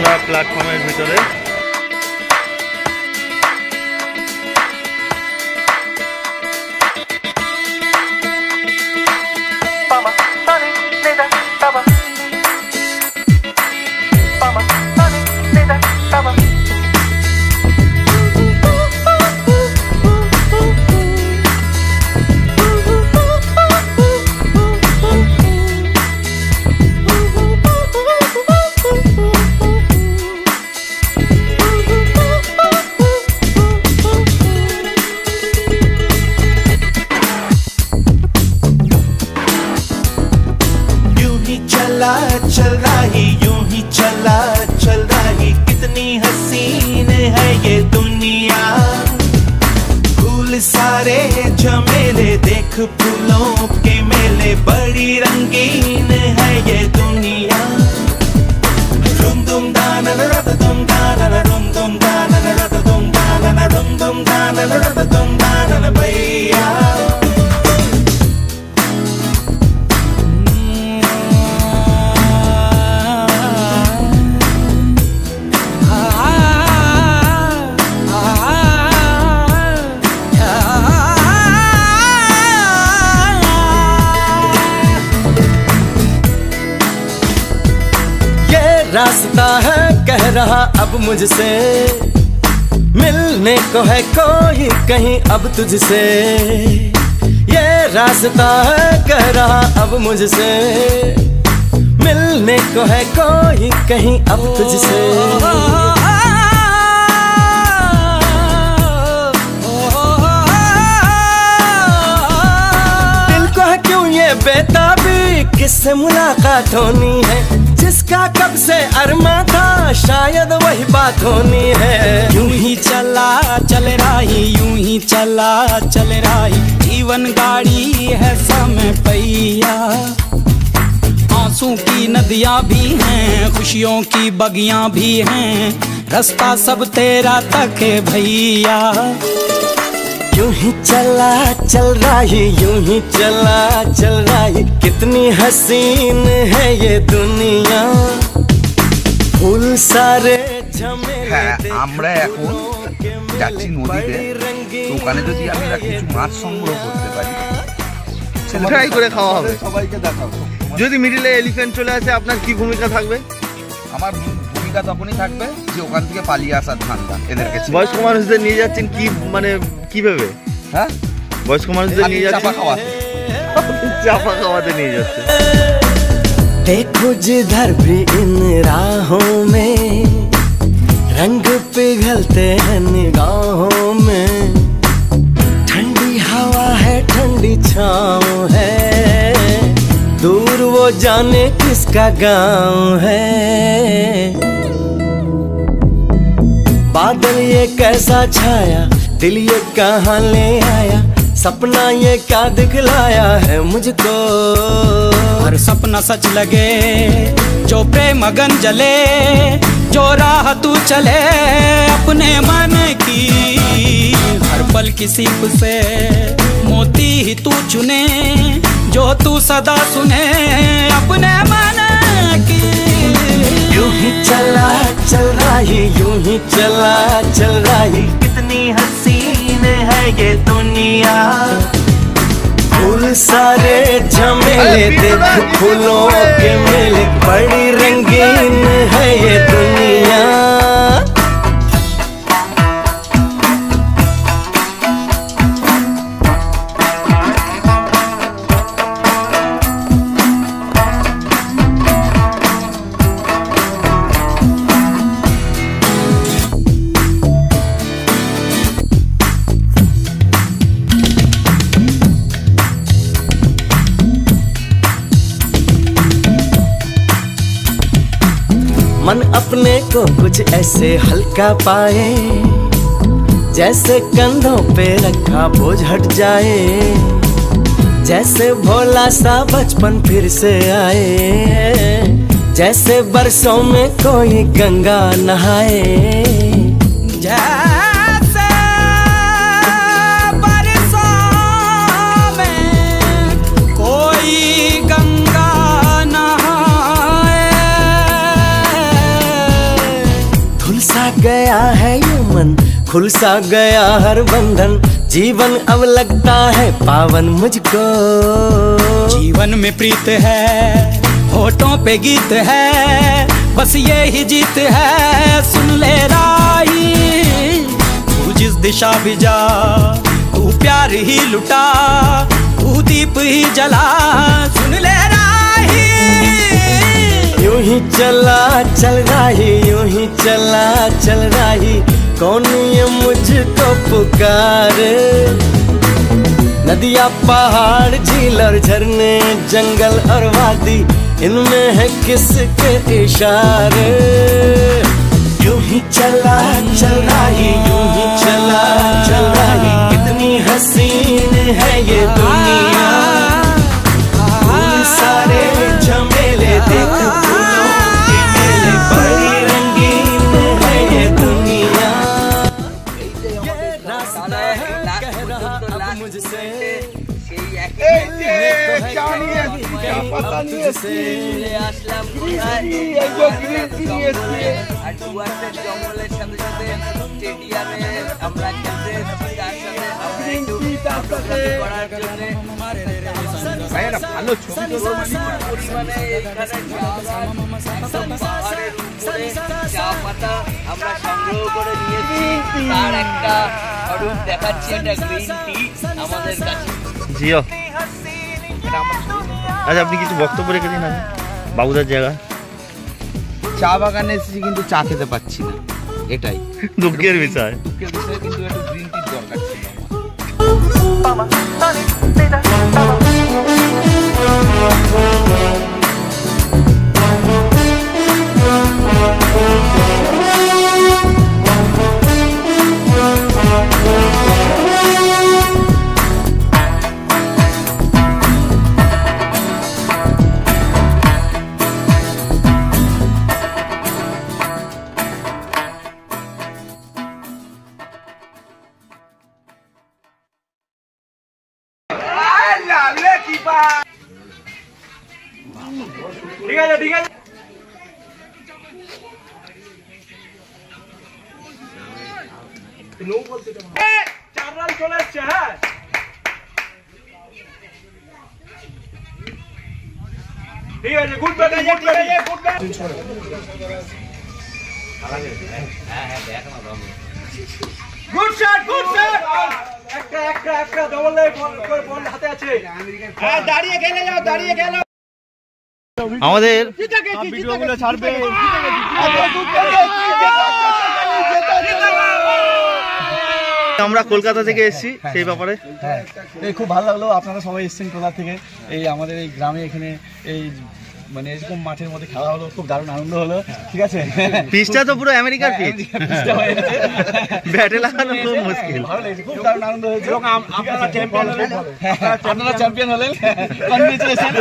আমরা প্ল্যাটফর্মের ভিতরে। चल रही यूं ही चल रही कितनी हसीन है ये दुनिया। फूल सारे झमेले देख फूलों के मेले बड़ी रंगीन है ये दुनिया। रुम दुम दाना रत दुम दाना रुम दुम दाना रत दुम दाना रुम दुम दाना रत दुम दाना भैया। रास्ता है कह रहा अब मुझसे, मिलने को है कोई कहीं अब तुझसे। ये रास्ता है कह रहा अब मुझसे, मिलने को है कोई कहीं अब तुझसे। दिल को है क्यों ये बेताबी, किससे मुलाकात होनी है, जिसका कब से अरमा था शायद वही बात होनी है। यूं ही चला चल रही यूं ही चला चल रही जीवन गाड़ी है समय पहिया। आंसू की नदियां भी हैं खुशियों की बगियां भी हैं, रास्ता सब तेरा तक है भैया। यूं ही चला चल रही यूं ही चला चल रही कितनी हसीन है ये दुनिया। फूल सारे झमेले আমরা এখন যাচ্ছি নদীতে, তো ওখানে যদি আমরা কিছু মাছ সংগ্রহ করতে পারি ফ্রাই করে খাওয়া হবে, সবাইকে দেখাবো। যদি মিডিলে এলিফ্যান্ট চলে আসে আপনার কি ভূমিকা থাকবে? আমার ভূমিকা তখনই থাকবে যে ওখান থেকে পালিয়ে আসার ধান্দা এদেরকে। বয়স্ক মানুষদের নিয়ে যাচ্ছেন কি মানে কিভাবে? হ্যাঁ বয়স্ক মানুষদের নিয়ে যাচ্ছেন চাপা খাওয়াতে, চাপা খাওয়াতে নিয়ে যাচ্ছে। देखो जिधर भी इन राहों में रंग पिघलते हैं निगाहों में। ठंडी हवा है ठंडी छाँव है, दूर वो जाने किसका गाँव है। बादल ये कैसा छाया, दिल ये कहाँ ले आया, सपना ये क्या दिखलाया है मुझको। हर सपना सच लगे जो प्रेम अगन जले, जो राह तू चले अपने मन की। हर पल की सीप से मोती ही तू चुने, जो तू सदा सुने अपने मन की। यूं ही चला चल रही यूं ही चला चल रही कितनी हसीन है ये दुनिया। फूल सारे झमेले देख फूलों के मेले बड़ी रंगीन है ये दुनिया। मन अपने को कुछ ऐसे हल्का पाए, जैसे कंधों पे रखा बोझ हट जाए। जैसे भोला सा बचपन फिर से आए, जैसे बरसों में कोई गंगा नहाए। गया है ये मन, खुल सा गया हर बंधन, जीवन अब लगता है पावन मुझको। जीवन में प्रीत है, होठों पे गीत है, बस ये ही जीत है। सुन ले राही, तू जिस दिशा भी जा, तू प्यार ही लुटा, तू दीप ही जला। सुन ले राही, यूं ही चला चल राही, यूं ही चला चल राही, कौन ये मुझको पुकारे। नदियाँ पहाड़ झील और झरने, जंगल और वादी, इनमें है किसके इशारे। यूं ही चला चल राही, यूं ही चला चल राही, कितनी हसीन है ये दुनिया। फूल सारे झमेले देख, फूलों के मेले, बड़ी रंगीन है ये दुनिया। ये रास्ता है कह रहा अब मुझसे, জঙ্গলের সাথে সাথে স্টেডিয়ামে আমরা খেলতে করার জন্য ভালো ছবি পরিমাণে এখানে পাহাড়ের উপরে চা পাতা আমরা সংগ্রহ করে নিয়েছি, তার একটা স্বরূপ দেখাচ্ছি। এটা গ্রিন টি আমাদের কাছে। জিও, আচ্ছা আপনি কিছু বক্তব্য রেখে দিন আগে বাবুদার জায়গা। চা বাগানে এসেছি কিন্তু চা খেতে পাচ্ছি না, এটাই দুঃখের বিষয়। দুঃখের বিষয়, কিন্তু একটু গ্রিন টির দরকার ছিল গুড শট, গুড শট। একটা ডবল লাই বল হাতে আছে। হ্যাঁ, দাঁড়িয়ে খেলে যাও, দাঁড়িয়ে খেলো। আমাদের ভিডিওগুলো ছাড়বে। আমরা কলকাতা থেকে এসেছি, সেই ব্যাপারে হ্যাঁ, এই খুব ভালো লাগলো, আপনারা সবাই এসেছেন কোথা থেকে। এই আমাদের এই গ্রামে এখানে এই মানে এরকম মাঠের মধ্যে খেলা হলো, খুব দারুণ আনন্দ হলো। ঠিক আছে, পিচটা তো পুরো আমেরিকার পিচ, ব্যাটে লাগানো খুব মুশকিল। ভালো লেগেছে, খুব দারুণ আনন্দ হয়েছে। আপনারা চ্যাম্পিয়ন হলেন, আপনারা চ্যাম্পিয়ন হলেন, কনগ্রেচুলেশন।